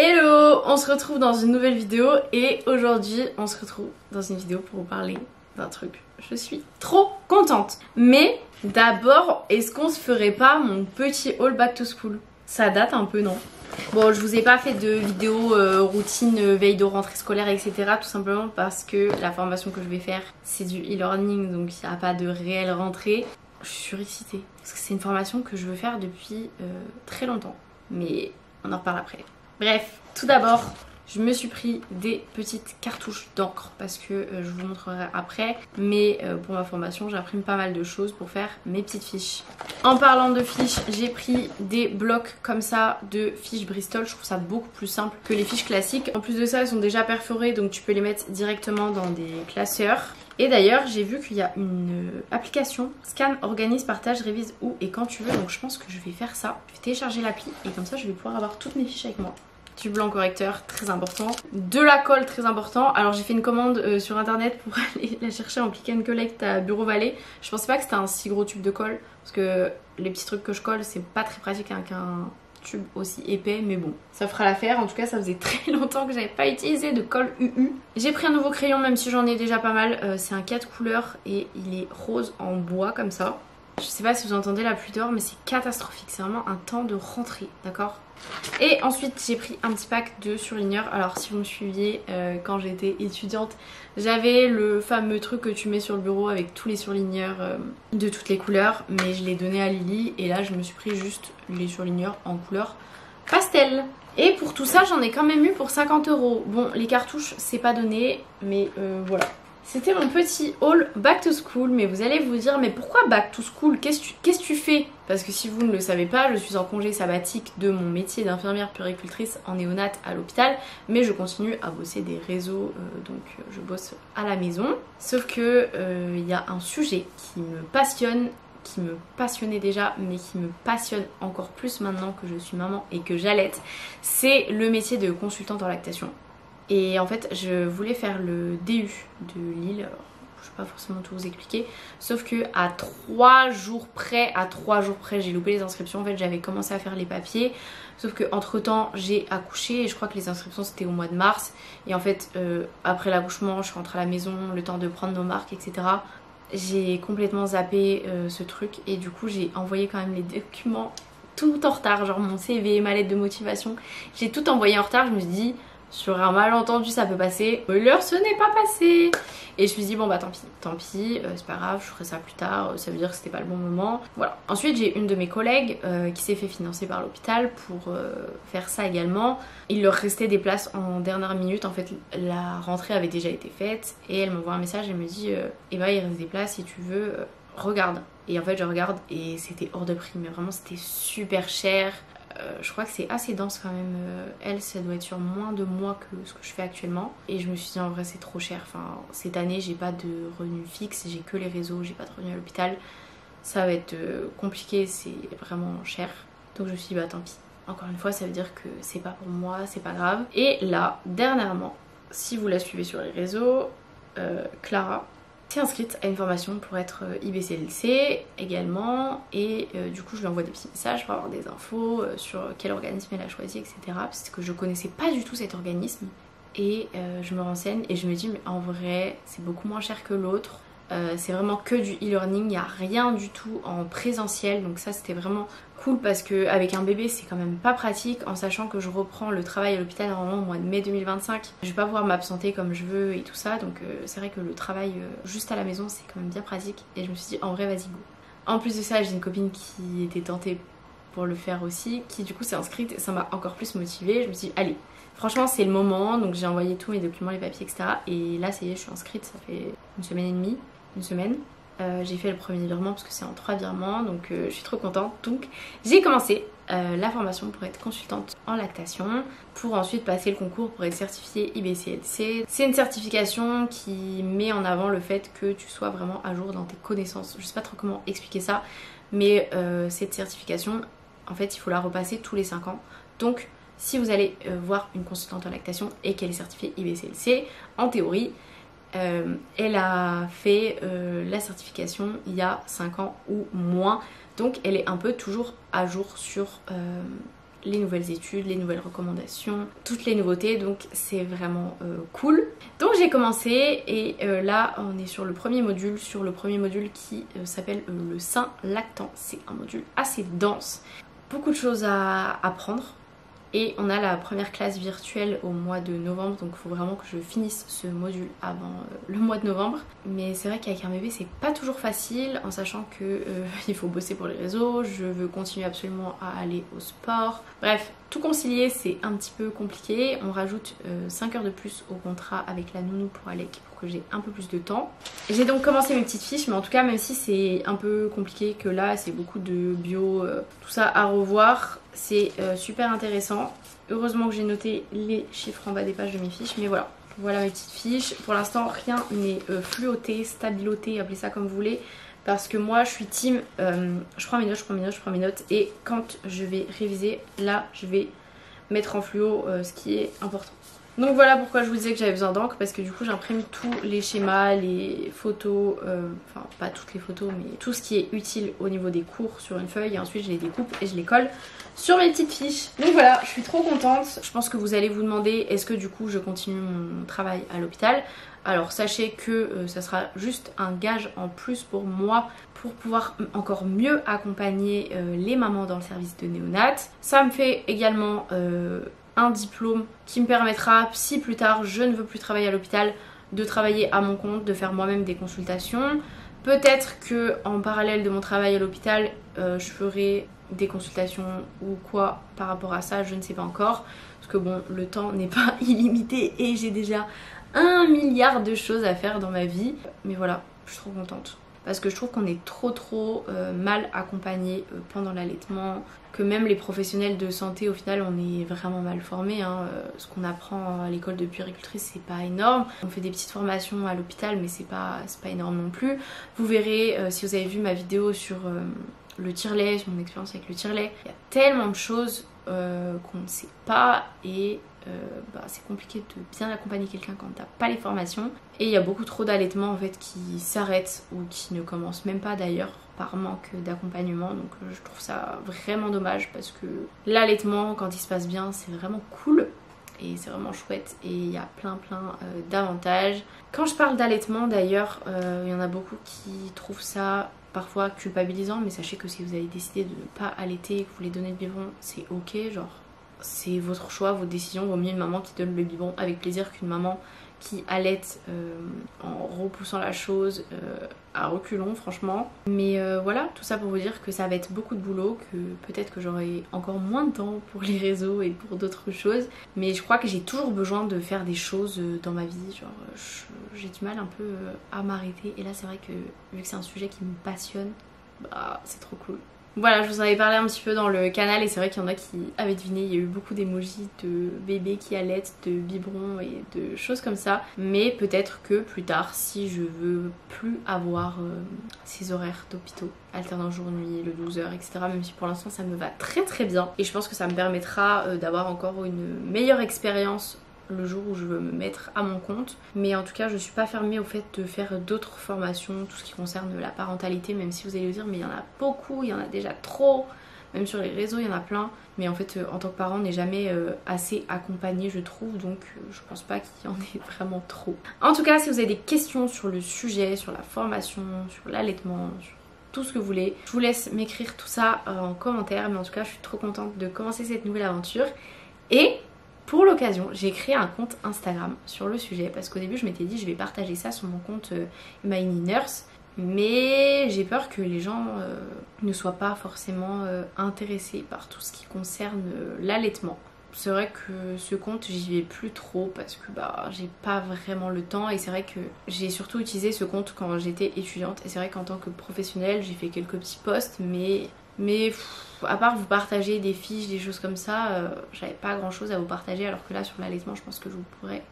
Hello, on se retrouve dans une nouvelle vidéo et aujourd'hui on se retrouve dans une vidéo pour vous parler d'un truc. Je suis trop contente. Mais d'abord, est-ce qu'on se ferait pas mon petit haul back to school? Ça date un peu, non? Bon, je vous ai pas fait de vidéo routine, veille de rentrée scolaire, etc. Tout simplement parce que la formation que je vais faire, c'est du e-learning, donc il n'y a pas de réelle rentrée. Je suis surexcitée parce que c'est une formation que je veux faire depuis très longtemps. Mais on en reparle après. Bref, tout d'abord, je me suis pris des petites cartouches d'encre parce que je vous montrerai après. Mais pour ma formation, j'imprime pas mal de choses pour faire mes petites fiches. En parlant de fiches, j'ai pris des blocs comme ça de fiches Bristol. Je trouve ça beaucoup plus simple que les fiches classiques. En plus de ça, elles sont déjà perforées, donc tu peux les mettre directement dans des classeurs. Et d'ailleurs, j'ai vu qu'il y a une application scanne, organise, partage, révise où et quand tu veux. Donc je pense que je vais faire ça. Je vais télécharger l'appli et comme ça, je vais pouvoir avoir toutes mes fiches avec moi. Du blanc correcteur, très important. De la colle, très important. Alors j'ai fait une commande sur internet pour aller la chercher en click and collect à Bureau Vallée. Je pensais pas que c'était un si gros tube de colle parce que les petits trucs que je colle, c'est pas très pratique avec un tube aussi épais, mais bon, ça fera l'affaire. En tout cas, ça faisait très longtemps que j'avais pas utilisé de colle UU. J'ai pris un nouveau crayon, même si j'en ai déjà pas mal. C'est un 4 couleurs et il est rose en bois comme ça. Je sais pas si vous entendez la pluie dehors, mais c'est catastrophique. C'est vraiment un temps de rentrée, d'accord? Et ensuite j'ai pris un petit pack de surligneurs. Alors si vous me suiviez quand j'étais étudiante, j'avais le fameux truc que tu mets sur le bureau avec tous les surligneurs de toutes les couleurs, mais je l'ai donné à Lily et là je me suis pris juste les surligneurs en couleur pastel. Et pour tout ça j'en ai quand même eu pour 50 €. Bon, les cartouches c'est pas donné, mais voilà. C'était mon petit haul back to school, mais vous allez vous dire, mais pourquoi back to school? Qu'est-ce que tu fais? Parce que si vous ne le savez pas, je suis en congé sabbatique de mon métier d'infirmière puéricultrice en néonat à l'hôpital, mais je continue à bosser des réseaux, donc je bosse à la maison. Sauf que il y a un sujet qui me passionne, qui me passionnait déjà, mais qui me passionne encore plus maintenant que je suis maman et que j'allaite, c'est le métier de consultante en lactation. Et en fait je voulais faire le DU de Lille, alors je ne vais pas forcément tout vous expliquer, sauf que à 3 jours près, j'ai loupé les inscriptions. En fait j'avais commencé à faire les papiers, sauf que entre temps j'ai accouché et je crois que les inscriptions c'était au mois de mars. Et en fait après l'accouchement je suis rentrée à la maison, le temps de prendre nos marques, etc. J'ai complètement zappé ce truc et du coup j'ai envoyé quand même les documents tout en retard, genre mon CV, ma lettre de motivation, j'ai tout envoyé en retard. Je me suis dit, sur un malentendu ça peut passer, l'heure ce n'est pas passé. Et je me suis dit bon bah tant pis, c'est pas grave, je ferai ça plus tard, ça veut dire que c'était pas le bon moment. Voilà. Ensuite j'ai une de mes collègues qui s'est fait financer par l'hôpital pour faire ça également. Il leur restait des places en dernière minute, en fait la rentrée avait déjà été faite. Et elle m'envoie un message, elle me dit eh ben il reste des places si tu veux, regarde. Et en fait je regarde et c'était hors de prix, mais vraiment c'était super cher. Je crois que c'est assez dense quand même. Elle, ça doit être sur moins de mois que ce que je fais actuellement. Et je me suis dit en vrai c'est trop cher. Enfin, cette année j'ai pas de revenu fixe, j'ai que les réseaux, j'ai pas de revenu à l'hôpital. Ça va être compliqué, c'est vraiment cher. Donc je me suis dit bah tant pis. Encore une fois ça veut dire que c'est pas pour moi, c'est pas grave. Et là, dernièrement, si vous la suivez sur les réseaux, Clara s'est inscrite à une formation pour être IBCLC également. Et du coup je lui envoie des petits messages pour avoir des infos sur quel organisme elle a choisi, etc. Parce que je connaissais pas du tout cet organisme. Et je me renseigne et je me dis mais en vrai c'est beaucoup moins cher que l'autre. C'est vraiment que du e-learning, il n'y a rien du tout en présentiel. Donc ça c'était vraiment cool parce qu'avec un bébé c'est quand même pas pratique, en sachant que je reprends le travail à l'hôpital normalement au mois de mai 2025. Je vais pas pouvoir m'absenter comme je veux et tout ça, donc c'est vrai que le travail juste à la maison c'est quand même bien pratique. Et je me suis dit en vrai vas-y go. En plus de ça j'ai une copine qui était tentée pour le faire aussi, qui du coup s'est inscrite et ça m'a encore plus motivée. Je me suis dit allez, franchement c'est le moment, donc j'ai envoyé tous mes documents, les papiers, etc. Et là ça y est je suis inscrite, ça fait une semaine et demie. J'ai fait le premier virement parce que c'est en 3 virements, donc je suis trop contente. Donc j'ai commencé la formation pour être consultante en lactation, pour ensuite passer le concours pour être certifiée IBCLC. C'est une certification qui met en avant le fait que tu sois vraiment à jour dans tes connaissances. Je sais pas trop comment expliquer ça, mais cette certification en fait il faut la repasser tous les 5 ans. Donc si vous allez voir une consultante en lactation et qu'elle est certifiée IBCLC, en théorie elle a fait la certification il y a 5 ans ou moins, donc elle est un peu toujours à jour sur les nouvelles études, les nouvelles recommandations, toutes les nouveautés, donc c'est vraiment cool. Donc j'ai commencé et là on est sur le premier module qui s'appelle le sein lactant. C'est un module assez dense, beaucoup de choses à apprendre. Et on a la première classe virtuelle au mois de novembre, donc il faut vraiment que je finisse ce module avant le mois de novembre. Mais c'est vrai qu'avec un bébé c'est pas toujours facile, en sachant que il faut bosser pour les réseaux, je veux continuer absolument à aller au sport. Bref, tout concilier c'est un petit peu compliqué. On rajoute 5 heures de plus au contrat avec la nounou pour Alec pour que j'ai un peu plus de temps. J'ai donc commencé mes petites fiches, mais en tout cas même si c'est un peu compliqué, que là c'est beaucoup de bio, tout ça à revoir, c'est super intéressant. Heureusement que j'ai noté les chiffres en bas des pages de mes fiches, mais voilà. Voilà mes petites fiches. Pour l'instant rien n'est fluoté, stabiloté, appelez ça comme vous voulez. Parce que moi je suis team, je prends mes notes et quand je vais réviser, là je vais mettre en fluo ce qui est important. Donc voilà pourquoi je vous disais que j'avais besoin d'encre, parce que du coup j'imprime tous les schémas, les photos, enfin pas toutes les photos mais tout ce qui est utile au niveau des cours sur une feuille, et ensuite je les découpe et je les colle sur mes petites fiches. Donc voilà, je suis trop contente. Je pense que vous allez vous demander est-ce que du coup je continue mon travail à l'hôpital. Alors sachez que ça sera juste un gage en plus pour moi pour pouvoir encore mieux accompagner les mamans dans le service de néonat. Ça me fait également un diplôme qui me permettra, si plus tard je ne veux plus travailler à l'hôpital, de travailler à mon compte, de faire moi-même des consultations. Peut-être que en parallèle de mon travail à l'hôpital, je ferai des consultations ou quoi par rapport à ça, je ne sais pas encore. Parce que bon, le temps n'est pas illimité et j'ai déjà 1 milliard de choses à faire dans ma vie. Mais voilà, je suis trop contente. Parce que je trouve qu'on est trop mal accompagné pendant l'allaitement, que même les professionnels de santé au final on est vraiment mal formés, hein. Ce qu'on apprend à l'école de puéricultrice c'est pas énorme, on fait des petites formations à l'hôpital mais c'est pas énorme non plus. Vous verrez si vous avez vu ma vidéo sur le tire-lait, sur mon expérience avec le tire-lait, il y a tellement de choses qu'on ne sait pas et c'est compliqué de bien accompagner quelqu'un quand t'as pas les formations. Et il y a beaucoup trop d'allaitements en fait qui s'arrêtent ou qui ne commencent même pas d'ailleurs par manque d'accompagnement, donc je trouve ça vraiment dommage parce que l'allaitement quand il se passe bien c'est vraiment cool et c'est vraiment chouette et il y a plein d'avantages. Quand je parle d'allaitement d'ailleurs, il y en a beaucoup qui trouvent ça parfois culpabilisant, mais sachez que si vous avez décidé de ne pas allaiter et que vous voulez donner le biberon, c'est ok, genre c'est votre choix, votre décision. Vaut mieux une maman qui donne le biberon avec plaisir qu'une maman qui allaite en repoussant la chose à reculons franchement. Mais voilà, tout ça pour vous dire que ça va être beaucoup de boulot, que peut-être que j'aurai encore moins de temps pour les réseaux et pour d'autres choses. Mais je crois que j'ai toujours besoin de faire des choses dans ma vie, genre j'ai du mal un peu à m'arrêter. Et là c'est vrai que vu que c'est un sujet qui me passionne, bah c'est trop cool. Voilà, je vous en avais parlé un petit peu dans le canal et c'est vrai qu'il y en a qui avaient deviné, il y a eu beaucoup d'émojis de bébés qui allaitent, de biberons et de choses comme ça. Mais peut-être que plus tard, si je veux plus avoir ces horaires d'hôpitaux, alternant jour-nuit, le 12h, etc. Même si pour l'instant ça me va très bien. Et je pense que ça me permettra d'avoir encore une meilleure expérience le jour où je veux me mettre à mon compte. Mais en tout cas je suis pas fermée au fait de faire d'autres formations, tout ce qui concerne la parentalité, même si vous allez vous dire mais il y en a beaucoup, il y en a déjà trop, même sur les réseaux il y en a plein, mais en fait en tant que parent on n'est jamais assez accompagné je trouve, donc je pense pas qu'il y en ait vraiment trop. En tout cas si vous avez des questions sur le sujet, sur la formation, sur l'allaitement, sur tout ce que vous voulez, je vous laisse m'écrire tout ça en commentaire, mais en tout cas je suis trop contente de commencer cette nouvelle aventure. Et pour l'occasion, j'ai créé un compte Instagram sur le sujet parce qu'au début je m'étais dit je vais partager ça sur mon compte Imani Nurse, mais j'ai peur que les gens ne soient pas forcément intéressés par tout ce qui concerne l'allaitement. C'est vrai que ce compte j'y vais plus trop parce que j'ai pas vraiment le temps et c'est vrai que j'ai surtout utilisé ce compte quand j'étais étudiante et c'est vrai qu'en tant que professionnelle j'ai fait quelques petits posts mais à part vous partager des fiches, des choses comme ça, j'avais pas grand chose à vous partager alors que là sur l'allaitement je pense que je pourrais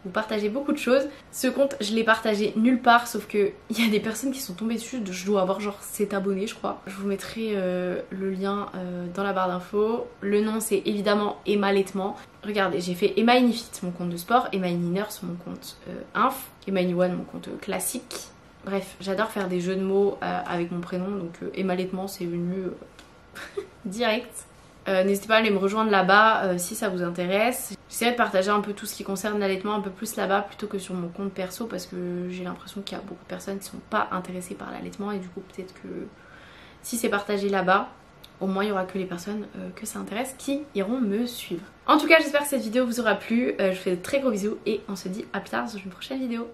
vous partager beaucoup de choses. Ce compte je l'ai partagé nulle part sauf que il y a des personnes qui sont tombées dessus, je dois avoir genre 7 abonnés je crois. Je vous mettrai le lien dans la barre d'infos. Le nom c'est évidemment Emma Allaitement. Regardez, j'ai fait Emma Inifit mon compte de sport, Emma Nurse mon compte Inf, Emma One mon compte classique. Bref, j'adore faire des jeux de mots avec mon prénom, donc Emma Allaitement c'est venu direct. N'hésitez pas à aller me rejoindre là-bas si ça vous intéresse. J'essaierai de partager un peu tout ce qui concerne l'allaitement un peu plus là-bas plutôt que sur mon compte perso parce que j'ai l'impression qu'il y a beaucoup de personnes qui sont pas intéressées par l'allaitement et du coup peut-être que si c'est partagé là-bas, au moins il y aura que les personnes que ça intéresse qui iront me suivre. En tout cas j'espère que cette vidéo vous aura plu, je vous fais de très gros bisous et on se dit à plus tard dans une prochaine vidéo.